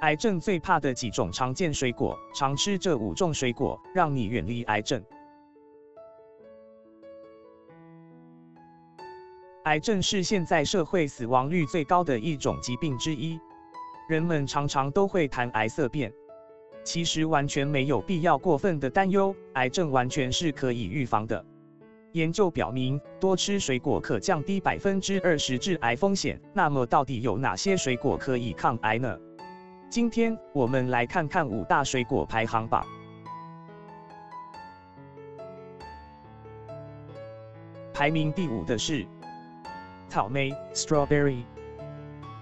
癌症最怕的几种常见水果，常吃这5种水果，让你远离癌症。癌症是现在社会死亡率最高的一种疾病之一，人们常常都会谈癌色变，其实完全没有必要过分的担忧，癌症完全是可以预防的。研究表明，多吃水果可降低20%致癌风险。那么，到底有哪些水果可以抗癌呢？今天我们来看看5大水果排行榜。排名第5的是草莓 （strawberry），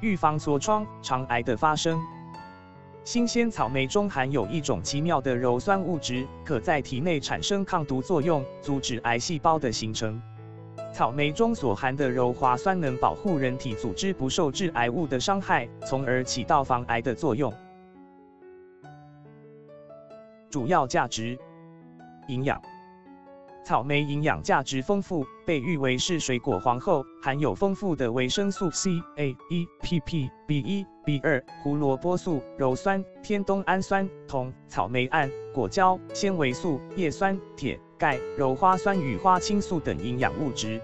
预防痤疮、肠癌的发生。新鲜草莓中含有一种奇妙的鞣酸物质，可在体内产生抗毒作用，阻止癌细胞的形成。草莓中所含的鞣滑酸能保护人体组织不受致癌物的伤害，从而起到防癌的作用。主要价值：营养。草莓营养价值丰富，被誉为是水果皇后，含有丰富的维生素 C、A、E、PP、B1、B2、胡萝卜素、鞣酸、天冬氨酸、铜、草莓胺、果胶、纤维素、叶酸、铁、钙、鞣花酸与花青素等营养物质。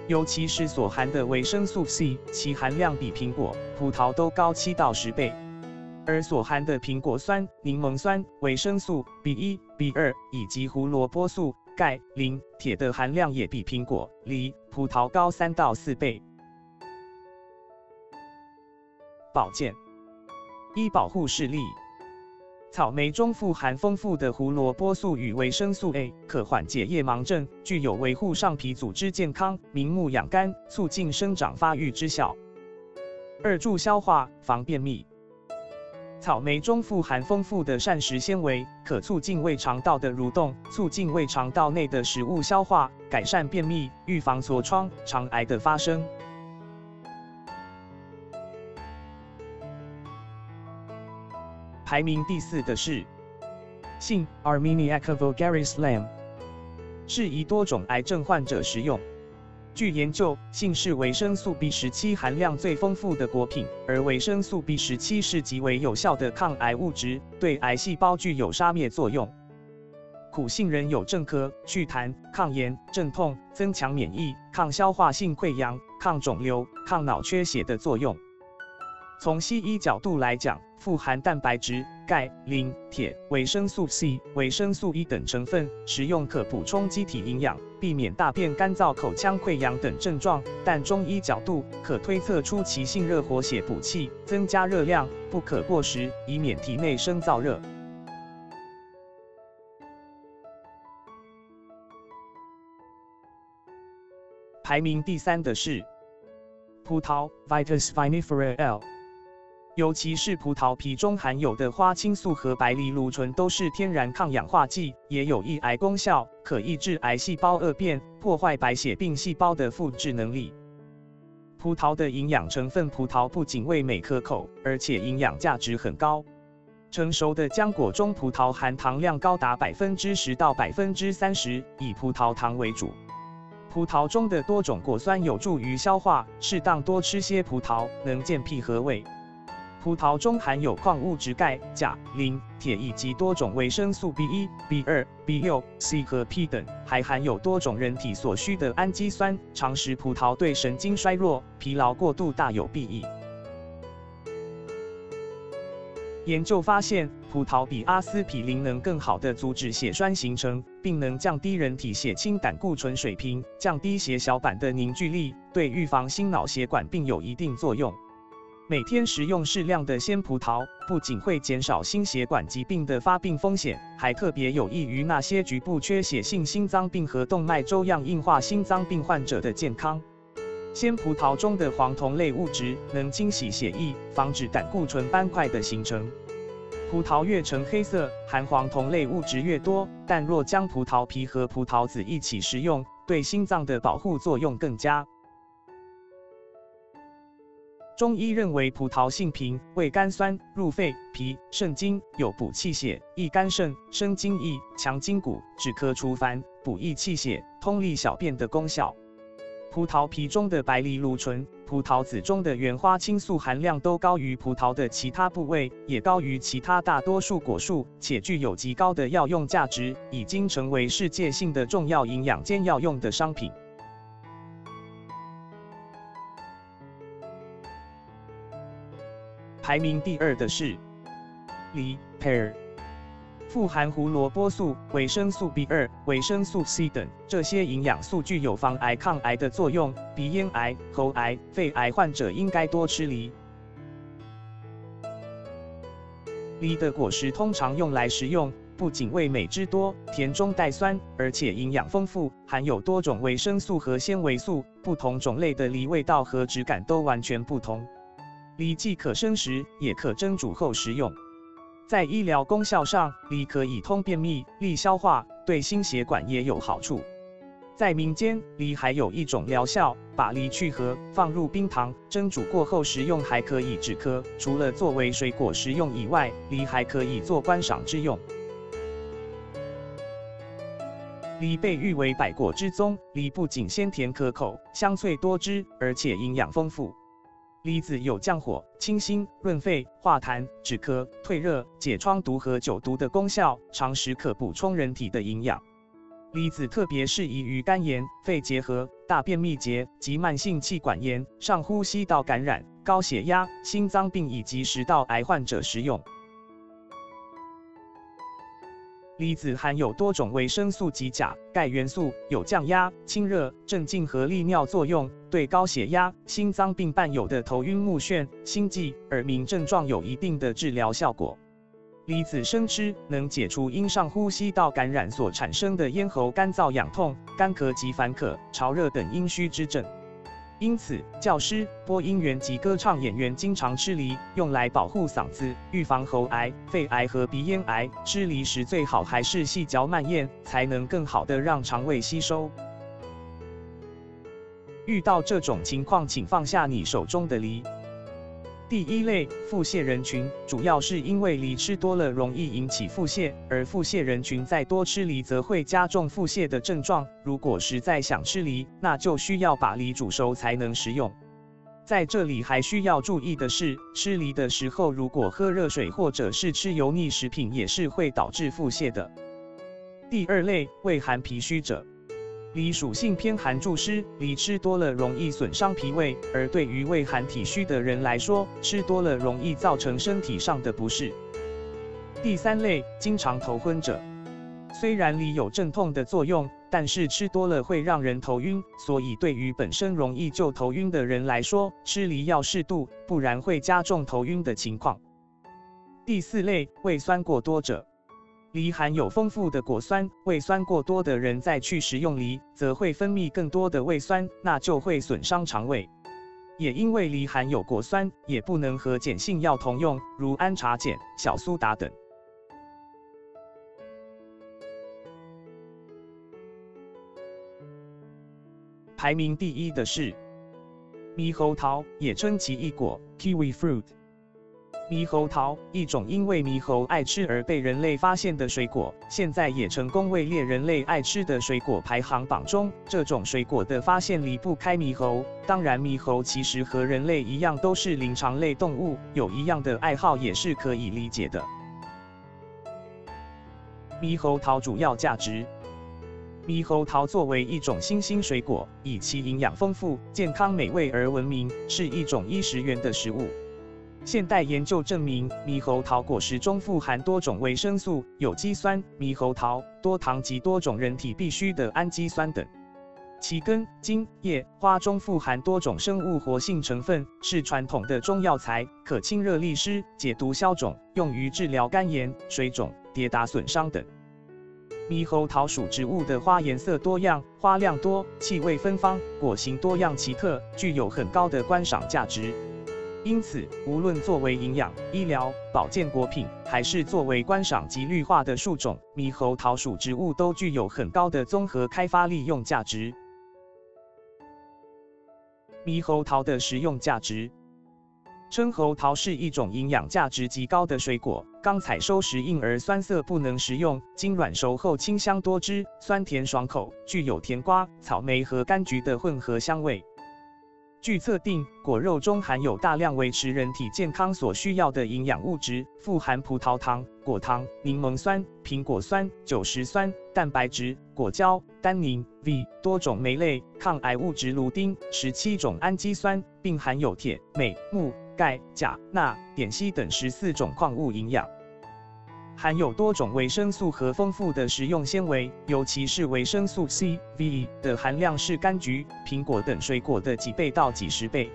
尤其是所含的维生素 C， 其含量比苹果、葡萄都高7到10倍。而所含的苹果酸、柠檬酸、维生素 B1、B2 以及胡萝卜素、钙、磷、铁的含量也比苹果、梨、葡萄高3到4倍。保健，1保护视力。草莓中富含丰富的胡萝卜素与维生素 A， 可缓解夜盲症，具有维护上皮组织健康、明目养肝、促进生长发育之效。2助消化，防便秘。草莓中富含丰富的膳食纤维，可促进胃肠道的蠕动，促进胃肠道内的食物消化，改善便秘，预防痤疮、肠癌的发生。排名第4的是杏 （Armeniaca vulgaris lam）， 适宜多种癌症患者食用。据研究，杏是维生素 B17 含量最丰富的果品，而维生素 B17是极为有效的抗癌物质，对癌细胞具有杀灭作用。苦杏仁有镇咳、祛痰、抗炎、镇痛、增强免疫、抗消化性溃疡、抗肿瘤、抗脑缺血的作用。从西医角度来讲，富含蛋白质、钙、磷、铁、维生素 C、维生素 E 等成分，食用可补充机体营养，避免大便干燥、口腔溃疡等症状。但中医角度可推测出其性热活血补气，增加热量，不可过食，以免体内生燥热。排名第3的是葡萄 Vitis vinifera L。尤其是葡萄皮中含有的花青素和白藜芦醇都是天然抗氧化剂，也有抑癌功效，可抑制癌细胞恶变，破坏白血病细胞的复制能力。葡萄的营养成分，葡萄不仅味美可口，而且营养价值很高。成熟的浆果中，葡萄含糖量高达10%到30%，以葡萄糖为主。葡萄中的多种果酸有助于消化，适当多吃些葡萄能健脾和胃。葡萄中含有矿物质钙、钾、磷、铁以及多种维生素 B1、B2、B6、C 和 P 等，还含有多种人体所需的氨基酸。常食葡萄对神经衰弱、疲劳过度大有裨益。研究发现，葡萄比阿司匹林能更好地阻止血栓形成，并能降低人体血清胆固醇水平，降低血小板的凝聚力，对预防心脑血管病有一定作用。每天食用适量的鲜葡萄，不仅会减少心血管疾病的发病风险，还特别有益于那些局部缺血性心脏病和动脉粥样硬化心脏病患者的健康。鲜葡萄中的黄酮类物质能清洗血液，防止胆固醇斑块的形成。葡萄越呈黑色，含黄酮类物质越多，但若将葡萄皮和葡萄籽一起食用，对心脏的保护作用更佳。中医认为葡萄性平，味甘酸，入肺、脾、肾经，有补气血、益肝肾、生津液、强筋骨、止咳除烦、补益气血、通利小便的功效。葡萄皮中的白藜芦醇、葡萄籽中的原花青素含量都高于葡萄的其他部位，也高于其他大多数果树，且具有极高的药用价值，已经成为世界性的重要营养兼药用的商品。排名第2的是梨 pear。富含胡萝卜素、维生素 B2、维生素 C 等，这些营养素具有防癌抗癌的作用，鼻咽癌、喉癌、肺癌患者应该多吃梨。梨的果实通常用来食用，不仅味美汁多、甜中带酸，而且营养丰富，含有多种维生素和纤维素，不同种类的梨味道和质感都完全不同。梨既可生食，也可蒸煮后食用。在医疗功效上，梨可以通便秘、利消化，对心血管也有好处。在民间，梨还有一种疗效，把梨去核，放入冰糖，蒸煮过后食用，还可以止咳。除了作为水果食用以外，梨还可以做观赏之用。梨被誉为百果之宗，梨不仅鲜甜可口、香脆多汁，而且营养丰富。梨子有降火、清心、润肺、化痰、止咳、退热、解疮毒和酒毒的功效，常时可补充人体的营养。梨子特别适宜于肝炎、肺结核、大便秘结及慢性气管炎、上呼吸道感染、高血压、心脏病以及食道癌患者食用。梨子含有多种维生素及钾、钙元素，有降压、清热、镇静和利尿作用，对高血压、心脏病伴有的头晕目眩、心悸、耳鸣症状有一定的治疗效果。梨子生吃能解除因上呼吸道感染所产生的咽喉干燥痒痛、干咳及烦渴、潮热等阴虚之症。因此，教师、播音员及歌唱演员经常吃梨，用来保护嗓子、预防喉癌、肺癌和鼻咽癌。吃梨时最好还是细嚼慢咽，才能更好的让肠胃吸收。遇到这种情况，请放下你手中的梨。第一类，腹泻人群，主要是因为梨吃多了容易引起腹泻，而腹泻人群再多吃梨则会加重腹泻的症状。如果实在想吃梨，那就需要把梨煮熟才能食用。在这里还需要注意的是，吃梨的时候如果喝热水或者是吃油腻食品，也是会导致腹泻的。第二类，胃寒脾虚者。梨属性偏寒助湿，梨吃多了容易损伤脾胃，而对于胃寒体虚的人来说，吃多了容易造成身体上的不适。第三类，经常头昏者。虽然梨有镇痛的作用，但是吃多了会让人头晕，所以对于本身容易就头晕的人来说，吃梨要适度，不然会加重头晕的情况。第四类，胃酸过多者。梨含有丰富的果酸，胃酸过多的人再去食用梨，则会分泌更多的胃酸，那就会损伤肠胃。也因为梨含有果酸，也不能和碱性药同用，如氨茶碱、小苏打等。排名第1的是猕猴桃，也称奇异果 （kiwi fruit）。猕猴桃，一种因为猕猴爱吃而被人类发现的水果，现在也成功位列人类爱吃的水果排行榜中。这种水果的发现离不开猕猴，当然猕猴其实和人类一样都是灵长类动物，有一样的爱好也是可以理解的。猕猴桃主要价值。猕猴桃作为一种新兴水果，以其营养丰富、健康美味而闻名，是一种衣食源的食物。现代研究证明，猕猴桃果实中富含多种维生素、有机酸、猕猴桃、多糖及多种人体必需的氨基酸等。其根、茎、叶、花中富含多种生物活性成分，是传统的中药材，可清热利湿、解毒消肿，用于治疗肝炎、水肿、跌打损伤等。猕猴桃属植物的花颜色多样，花量多，气味芬芳，果形多样奇特，具有很高的观赏价值。因此，无论作为营养、医疗、保健果品，还是作为观赏及绿化的树种，猕猴桃属植物都具有很高的综合开发利用价值。猕猴桃的食用价值。猕猴桃是一种营养价值极高的水果，刚采收时硬而酸涩不能食用，经软熟后清香多汁，酸甜爽口，具有甜瓜、草莓和柑橘的混合香味。据测定，果肉中含有大量维持人体健康所需要的营养物质，富含葡萄糖、果糖、柠檬酸、苹果酸、酒石酸、蛋白质、果胶、单宁、V 多种酶类、抗癌物质卢丁、17种氨基酸，并含有铁、镁、钼、钙、钾、钠、碘硒等14种矿物营养。含有多种维生素和丰富的食用纤维，尤其是维生素 C、V 的含量是柑橘、苹果等水果的几倍到几十倍。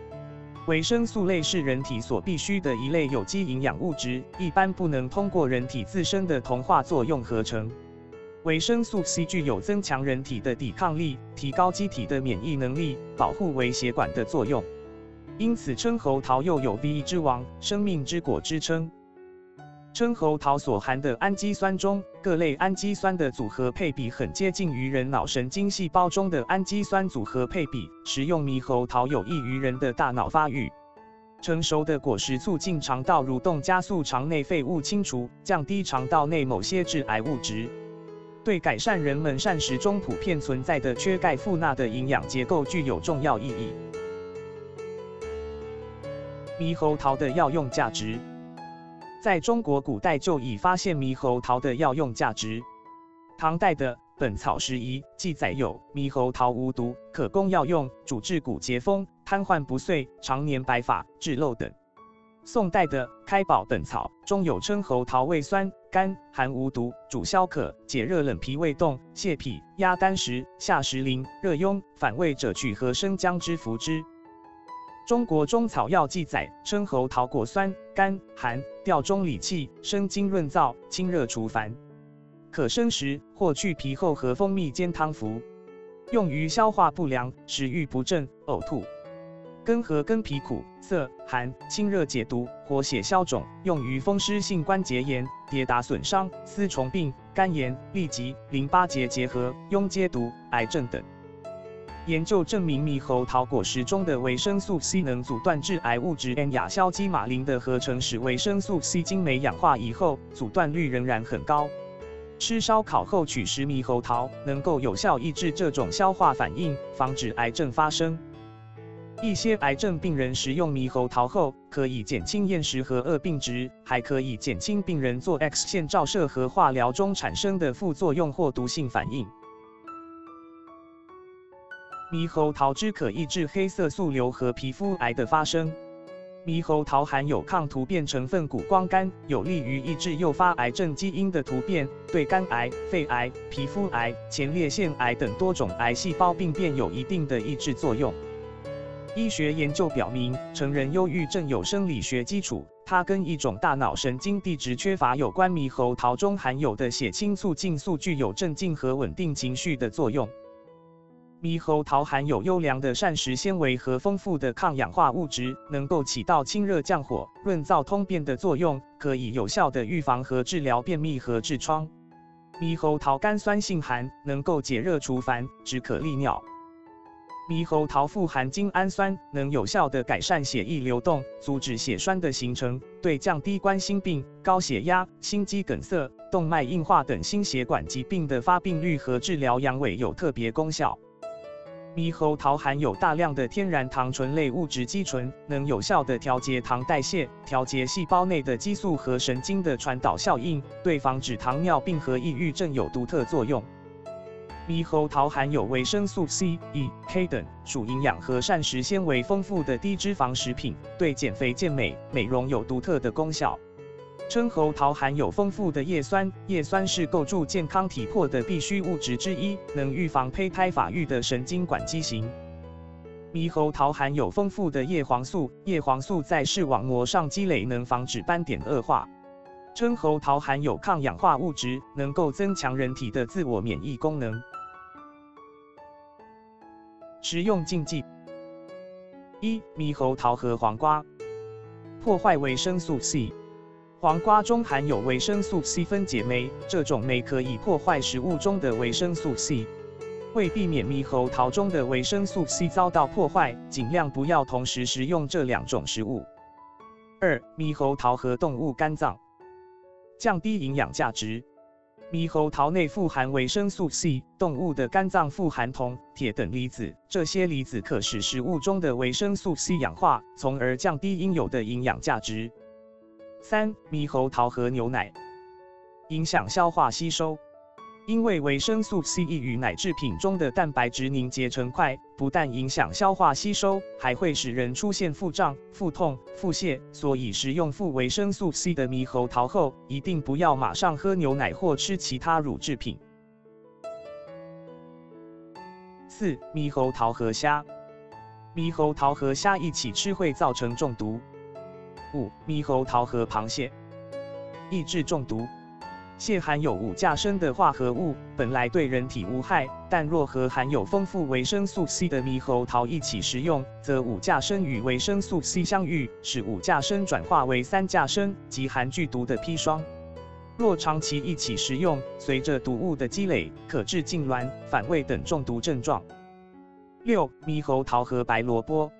维生素类是人体所必需的一类有机营养物质，一般不能通过人体自身的同化作用合成。维生素 C 具有增强人体的抵抗力、提高机体的免疫能力、保护微血管的作用，因此称猴桃又有 V 之王、生命之果之称。称猴桃所含的氨基酸中，各类氨基酸的组合配比很接近于人脑神经细胞中的氨基酸组合配比。食用猕猴桃有益于人的大脑发育。成熟的果实促进肠道蠕动，加速肠内废物清除，降低肠道内某些致癌物质，对改善人们膳食中普遍存在的缺钙负钠的营养结构具有重要意义。猕猴桃的药用价值。在中国古代就已发现猕猴桃的药用价值。唐代的《本草拾遗》记载有猕猴桃无毒，可供药用，主治骨节风、瘫痪不遂、常年白发、痣漏等。宋代的《开宝本草》中有称猴桃味酸、甘、寒无毒，主消渴、解热冷脾胃动、泻脾、压疔实、下食淋、热痈、反胃者取和生姜汁服之。中国中草药记载称猴桃果酸、甘、寒，调中理气，生津润燥，清热除烦，可生食或去皮后和蜂蜜煎汤服，用于消化不良、食欲不振、呕吐。根和根皮苦涩寒，清热解毒，活血消肿，用于风湿性关节炎、跌打损伤、丝虫病、肝炎、痢疾、淋巴结结核、痈疖毒、癌症等。研究证明，猕猴桃果实中的维生素 C 能阻断致癌物质 N 亚硝基马林的合成，使维生素 C 经酶氧化以后，阻断率仍然很高。吃烧烤后取食猕猴桃，能够有效抑制这种消化反应，防止癌症发生。一些癌症病人食用猕猴桃后，可以减轻厌食和恶病值，还可以减轻病人做 X 线照射和化疗中产生的副作用或毒性反应。猕猴桃汁可抑制黑色素瘤和皮肤癌的发生。猕猴桃含有抗突变成分谷胱甘，有利于抑制诱发癌症基因的突变，对肝癌、肺癌、皮肤癌、前列腺癌等多种癌细胞病变有一定的抑制作用。医学研究表明，成人忧郁症有生理学基础，它跟一种大脑神经递质缺乏有关。猕猴桃中含有的血清促进素具有镇静和稳定情绪的作用。猕猴桃含有优良的膳食纤维和丰富的抗氧化物质，能够起到清热降火、润燥通便的作用，可以有效地预防和治疗便秘和痔疮。猕猴桃甘酸性寒，能够解热除烦、止渴利尿。猕猴桃富含精氨酸，能有效地改善血液流动，阻止血栓的形成，对降低冠心病、高血压、心肌梗塞、动脉硬化等心血管疾病的发病率和治疗阳痿有特别功效。猕猴桃含有大量的天然糖醇类物质肌醇，能有效地调节糖代谢，调节细胞内的激素和神经的传导效应，对防止糖尿病和抑郁症有独特作用。猕猴桃含有维生素 C、E、K 等属营养和膳食纤维丰富的低脂肪食品，对减肥健美、美容有独特的功效。称猴桃含有丰富的叶酸，叶酸是构筑健康体魄的必需物质之一，能预防胚胎发育的神经管畸形。猕猴桃含有丰富的叶黄素，叶黄素在视网膜上积累，能防止斑点恶化。称猴桃含有抗氧化物质，能够增强人体的自我免疫功能。食用禁忌：1. 猕猴桃和黄瓜破坏维生素 C。黄瓜中含有维生素 C 分解酶，这种酶可以破坏食物中的维生素 C。为避免猕猴桃中的维生素 C 遭到破坏，尽量不要同时食用这两种食物。2. 猕猴桃和动物肝脏。降低营养价值。猕猴桃内富含维生素 C， 动物的肝脏富含铜、铁等离子，这些离子可使食物中的维生素 C 氧化，从而降低应有的营养价值。3. 猕猴桃和牛奶影响消化吸收。因为维生素 C 易与奶制品中的蛋白质凝结成块，不但影响消化吸收，还会使人出现腹胀、腹痛、腹泻，所以食用富维生素 C 的猕猴桃后，一定不要马上喝牛奶或吃其他乳制品。4. 猕猴桃和虾。猕猴桃和虾一起吃会造成中毒。5. 猕猴桃和螃蟹抑制中毒。蟹含有五价砷的化合物，本来对人体无害，但若和含有丰富维生素 C 的猕猴桃一起食用，则五价砷与维生素 C 相遇，使五价砷转化为三价砷，即含剧毒的砒霜。若长期一起食用，随着毒物的积累，可致痉挛、反胃等中毒症状。6. 猕猴桃和白萝卜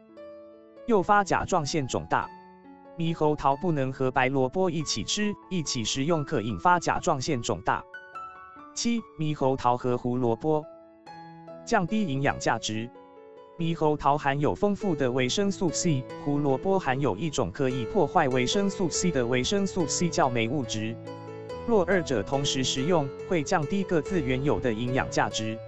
诱发甲状腺肿大。猕猴桃不能和白萝卜一起吃，一起食用可引发甲状腺肿大。7. 猕猴桃和胡萝卜降低营养价值。猕猴桃含有丰富的维生素 C， 胡萝卜含有一种可以破坏维生素 C 的维生素 C 酵酶物质。若二者同时食用，会降低各自原有的营养价值。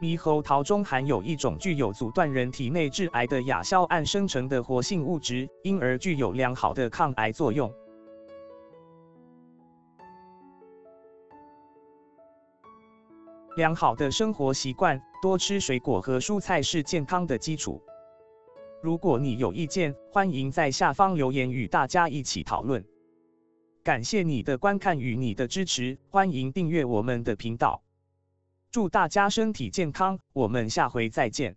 猕猴桃中含有一种具有阻断人体内致癌的亚硝胺生成的活性物质，因而具有良好的抗癌作用。良好的生活习惯，多吃水果和蔬菜是健康的基础。如果你有意见，欢迎在下方留言与大家一起讨论。感谢你的观看与你的支持，欢迎订阅我们的频道。祝大家身体健康，我们下回再见。